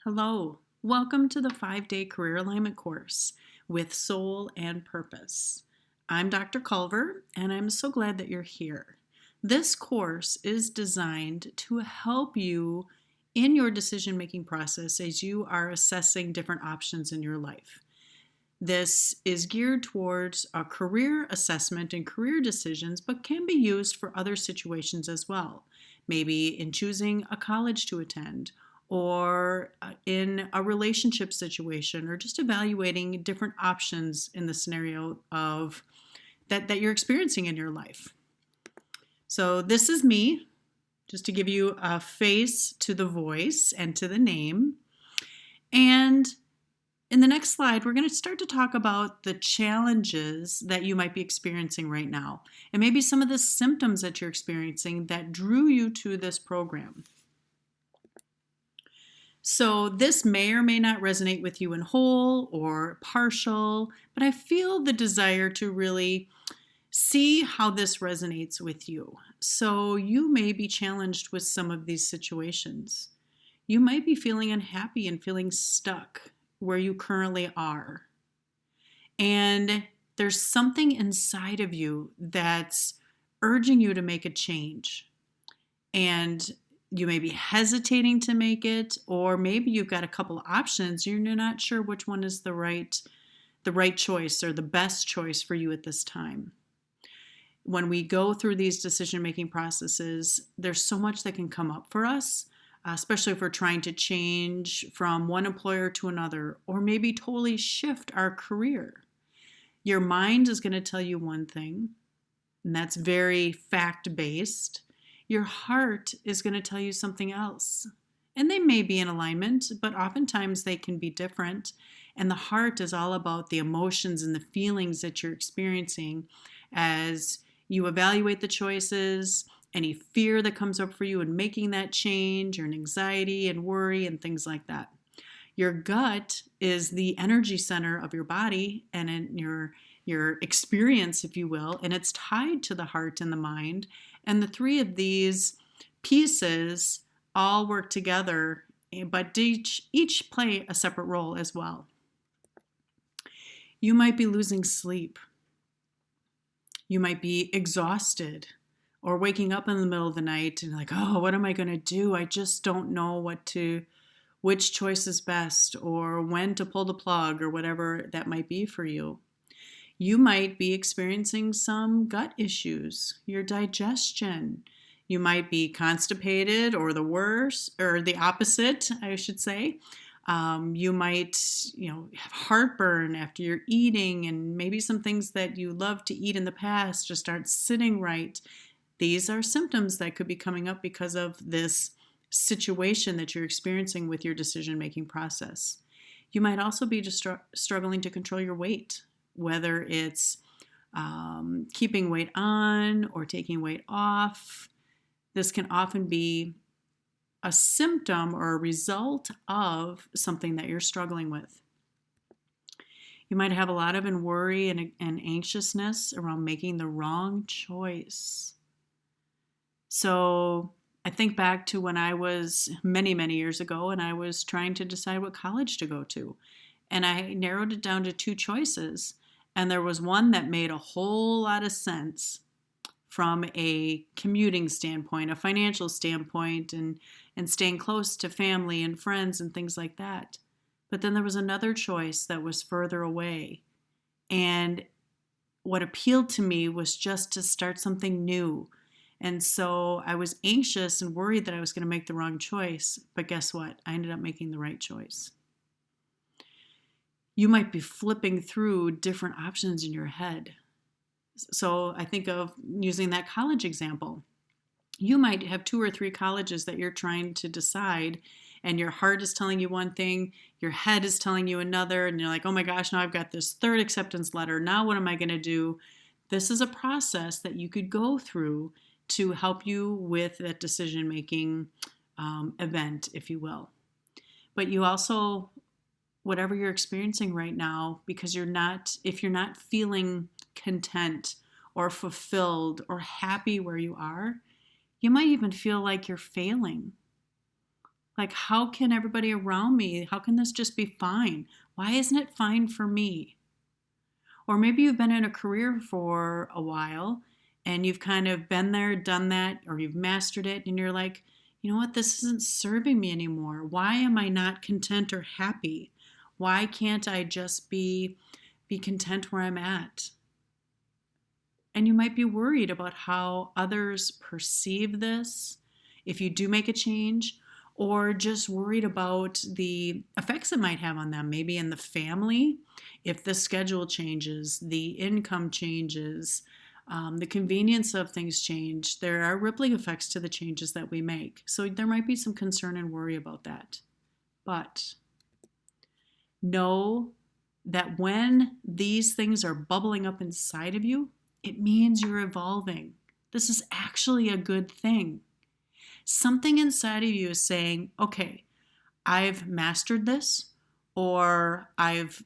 Hello, welcome to the 5-day career alignment course with soul and purpose. I'm Dr. Culver, and I'm so glad that you're here. This course is designed to help you in your decision-making process as you are assessing different options in your life. This is geared towards a career assessment and career decisions, but can be used for other situations as well. Maybe in choosing a college to attend, or in a relationship situation, or just evaluating different options in the scenario of that you're experiencing in your life. So this is me, just to give you a face to the voice and to the name. And in the next slide, we're going to start to talk about the challenges that you might be experiencing right now, and maybe some of the symptoms that you're experiencing that drew you to this program. So this may or may not resonate with you in whole or partial, but I feel the desire to really see how this resonates with you. So you may be challenged with some of these situations. You might be feeling unhappy and feeling stuck where you currently are. And there's something inside of you that's urging you to make a change. And you may be hesitating to make it, or maybe you've got a couple of options. You're not sure which one is the right choice or the best choice for you at this time. When we go through these decision-making processes, there's so much that can come up for us, especially if we're trying to change from one employer to another, or maybe totally shift our career. Your mind is going to tell you one thing, and that's very fact-based. Your heart is going to tell you something else. And they may be in alignment, but oftentimes they can be different. And the heart is all about the emotions and the feelings that you're experiencing as you evaluate the choices, any fear that comes up for you in making that change, or anxiety and worry and things like that. Your gut is the energy center of your body and in your experience, if you will, and it's tied to the heart and the mind. And the three of these pieces all work together, but each play a separate role as well. You might be losing sleep. You might be exhausted, or waking up in the middle of the night and like, oh, what am I going to do? I just don't know which choice is best, or when to pull the plug, or whatever that might be for you. You might be experiencing some gut issues, your digestion. You might be constipated, or the worst, or the opposite, I should say. You might, have heartburn after you're eating, and maybe some things that you loved to eat in the past just aren't sitting right. These are symptoms that could be coming up because of this situation that you're experiencing with your decision-making process. You might also be just struggling to control your weight, whether it's keeping weight on or taking weight off. This can often be a symptom or a result of something that you're struggling with. You might have a lot of worry and anxiousness around making the wrong choice. So I think back to when I was many, many years ago, and I was trying to decide what college to go to. And I narrowed it down to two choices. And there was one that made a whole lot of sense from a commuting standpoint, a financial standpoint, and staying close to family and friends and things like that. But then there was another choice that was further away. And what appealed to me was just to start something new. And so I was anxious and worried that I was going to make the wrong choice. But guess what? I ended up making the right choice. You might be flipping through different options in your head. So I think of using that college example. You might have 2 or 3 colleges that you're trying to decide, and your heart is telling you one thing, your head is telling you another, and you're like, oh my gosh, now I've got this 3rd acceptance letter. Now what am I going to do? This is a process that you could go through to help you with that decision-making event, if you will. But you also, whatever you're experiencing right now, because if you're not feeling content or fulfilled or happy where you are, you might even feel like you're failing. Like, how can everybody around me, how can this just be fine? Why isn't it fine for me? Or maybe you've been in a career for a while and you've kind of been there, done that, or you've mastered it, and you're like, you know what, this isn't serving me anymore. Why am I not content or happy? Why can't I just be content where I'm at? And you might be worried about how others perceive this if you do make a change, or just worried about the effects it might have on them, maybe in the family, if the schedule changes, the income changes, the convenience of things change. There are rippling effects to the changes that we make. So there might be some concern and worry about that. But know that when these things are bubbling up inside of you, it means you're evolving. This is actually a good thing. Something inside of you is saying, okay, I've mastered this, or I've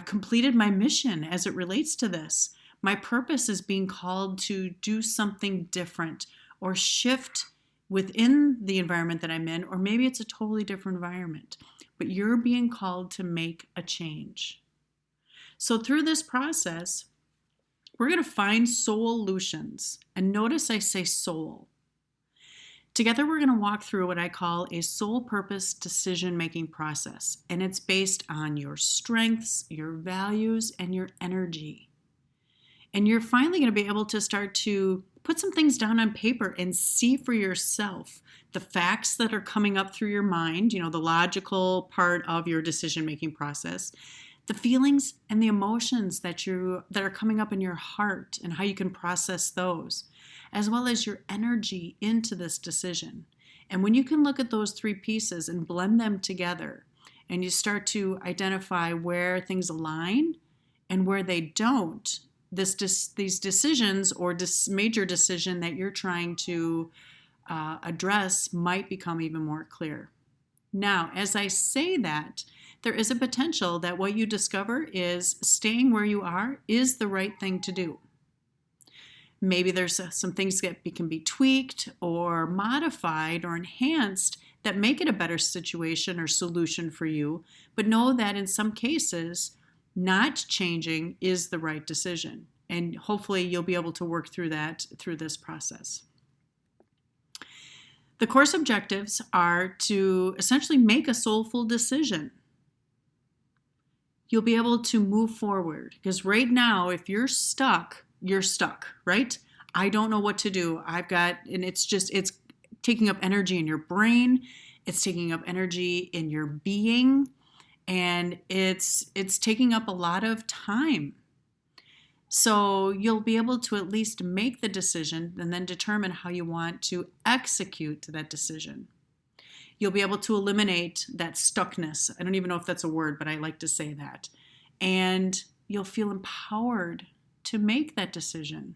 completed my mission as it relates to this. My purpose is being called to do something different or shift within the environment that I'm in, or maybe it's a totally different environment, but you're being called to make a change. So through this process, we're going to find solutions. And notice I say soul. Together, we're going to walk through what I call a soul purpose decision-making process. And it's based on your strengths, your values, and your energy. And you're finally going to be able to start to put some things down on paper and see for yourself the facts that are coming up through your mind, the logical part of your decision-making process, the feelings and the emotions that are coming up in your heart and how you can process those, as well as your energy into this decision. And when you can look at those three pieces and blend them together, and you start to identify where things align and where they don't, these decisions or this major decision that you're trying to address might become even more clear. Now, as I say that, there is a potential that what you discover is staying where you are is the right thing to do. Maybe there's some things that can be tweaked or modified or enhanced that make it a better situation or solution for you, but know that in some cases, not changing is the right decision. And hopefully you'll be able to work through that through this process. The course objectives are to essentially make a soulful decision. You'll be able to move forward, because right now, if you're stuck, right? I don't know what to do. And it's taking up energy in your brain. It's taking up energy in your being, and it's taking up a lot of time. So you'll be able to at least make the decision and then determine how you want to execute that decision. You'll be able to eliminate that stuckness. I don't even know if that's a word, but I like to say that. And you'll feel empowered to make that decision.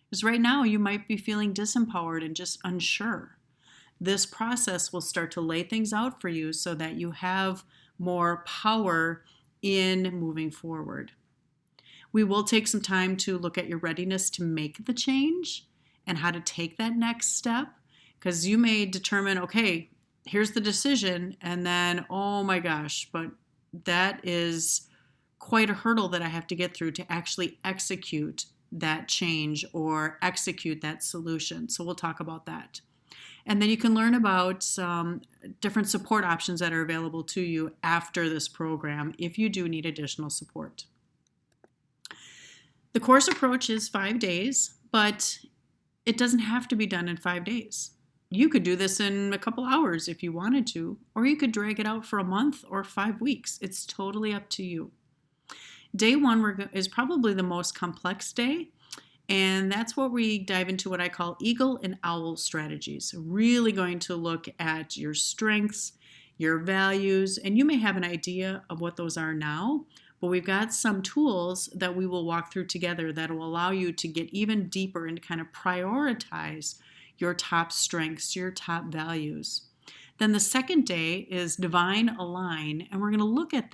Because right now you might be feeling disempowered and just unsure. This process will start to lay things out for you so that you have more power in moving forward. We will take some time to look at your readiness to make the change and how to take that next step, because you may determine, okay, here's the decision, and then, oh my gosh, but that is quite a hurdle that I have to get through to actually execute that change or execute that solution. So we'll talk about that. And then you can learn about some different support options that are available to you after this program if you do need additional support. The course approach is 5 days, but it doesn't have to be done in 5 days. You could do this in a couple hours if you wanted to, or you could drag it out for a month or 5 weeks. It's totally up to you. Day 1 is probably the most complex day, and that's where we dive into what I call eagle and owl strategies. Really going to look at your strengths, your values, and you may have an idea of what those are now, but we've got some tools that we will walk through together that will allow you to get even deeper and kind of prioritize your top strengths, your top values. Then the second day is divine align, and we're going to look at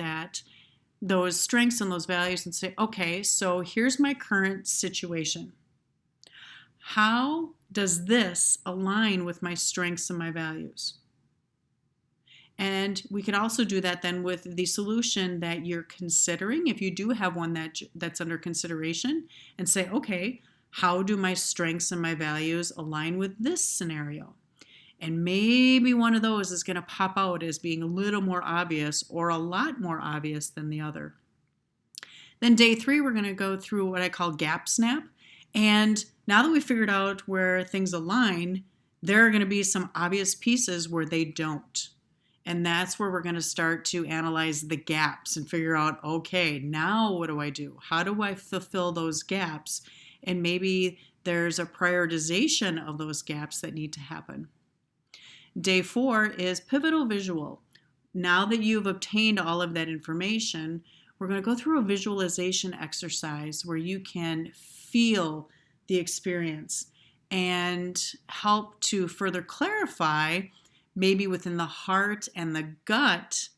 those strengths and those values and say, okay, so here's my current situation. How does this align with my strengths and my values? And we could also do that then with the solution that you're considering, if you do have one that's under consideration, and say, okay, how do my strengths and my values align with this scenario? And maybe one of those is going to pop out as being a little more obvious or a lot more obvious than the other. Then day 3, we're going to go through what I call gap snap. And now that we've figured out where things align, there are going to be some obvious pieces where they don't. And that's where we're going to start to analyze the gaps and figure out, okay, now what do I do? How do I fulfill those gaps? And maybe there's a prioritization of those gaps that need to happen. Day 4 is pivotal visual. Now that you've obtained all of that information, we're going to go through a visualization exercise where you can feel the experience and help to further clarify, maybe within the heart and the gut,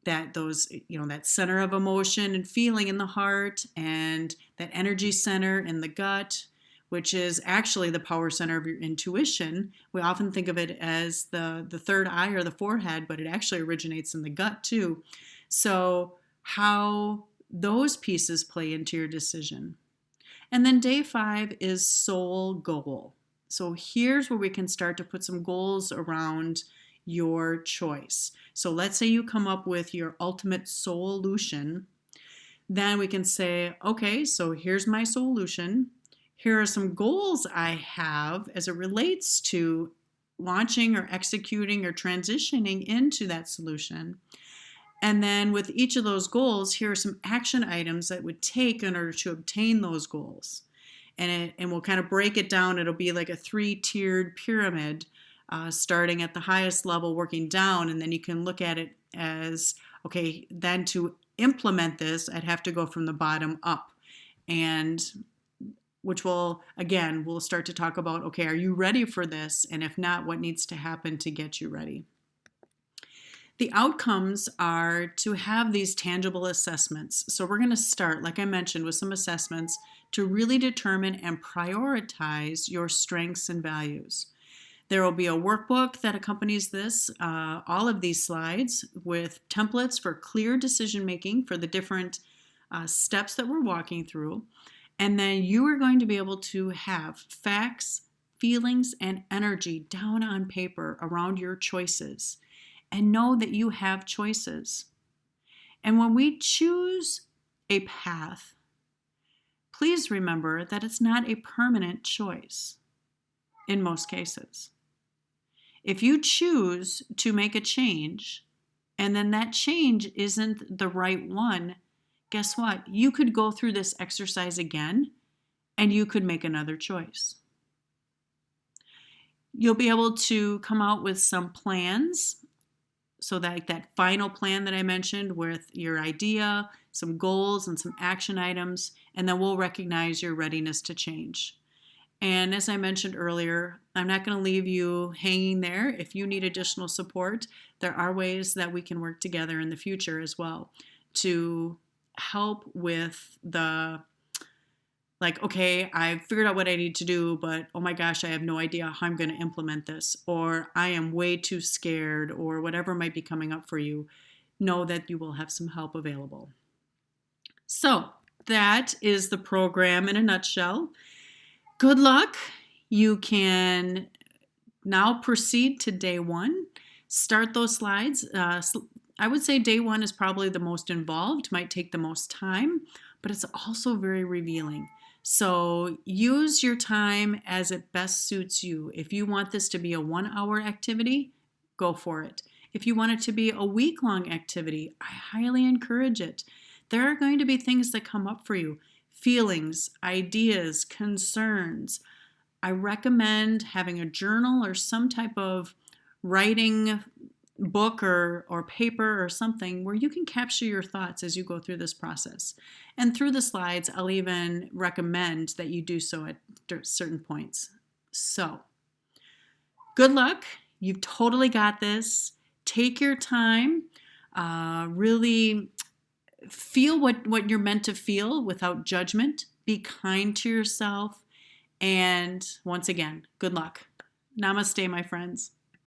that those, that center of emotion and feeling in the heart and that energy center in the gut, which is actually the power center of your intuition. We often think of it as the third eye or the forehead, but it actually originates in the gut too. So how those pieces play into your decision. And then day 5 is soul goal. So here's where we can start to put some goals around your choice. So let's say you come up with your ultimate solution. Then we can say, okay, so here's my solution. Here are some goals I have as it relates to launching or executing or transitioning into that solution. And then with each of those goals, here are some action items that would take in order to obtain those goals. And we'll kind of break it down. It'll be like a 3-tiered pyramid, starting at the highest level, working down. And then you can look at it as, okay, then to implement this, I'd have to go from the bottom up. And which will, again, we'll start to talk about, okay, are you ready for this? And if not, what needs to happen to get you ready? The outcomes are to have these tangible assessments. So we're going to start, like I mentioned, with some assessments to really determine and prioritize your strengths and values. There will be a workbook that accompanies this, all of these slides, with templates for clear decision making for the different steps that we're walking through. And then you are going to be able to have facts, feelings, and energy down on paper around your choices. And know that you have choices. And when we choose a path, please remember that it's not a permanent choice in most cases. If you choose to make a change and then that change isn't the right one, guess what? You could go through this exercise again and you could make another choice. You'll be able to come out with some plans. So that final plan that I mentioned with your idea, some goals and some action items, and then we'll recognize your readiness to change. And as I mentioned earlier, I'm not going to leave you hanging there. If you need additional support, there are ways that we can work together in the future as well to help with the, like, okay, I've figured out what I need to do, but oh my gosh, I have no idea how I'm going to implement this, or I am way too scared, or whatever might be coming up for you. Know that you will have some help available. So that is the program in a nutshell. Good luck. You can now proceed to day 1. Start those slides. I would say day 1 is probably the most involved, might take the most time, but it's also very revealing. So use your time as it best suits you. If you want this to be a 1-hour activity, go for it. If you want it to be a week-long activity, I highly encourage it. There are going to be things that come up for you, feelings, ideas, concerns. I recommend having a journal or some type of writing book or paper or something where you can capture your thoughts as you go through this process. And through the slides, I'll even recommend that you do so at certain points. So, good luck. You've totally got this. Take your time. Really feel what you're meant to feel without judgment. Be kind to yourself. And once again, good luck. Namaste, my friends.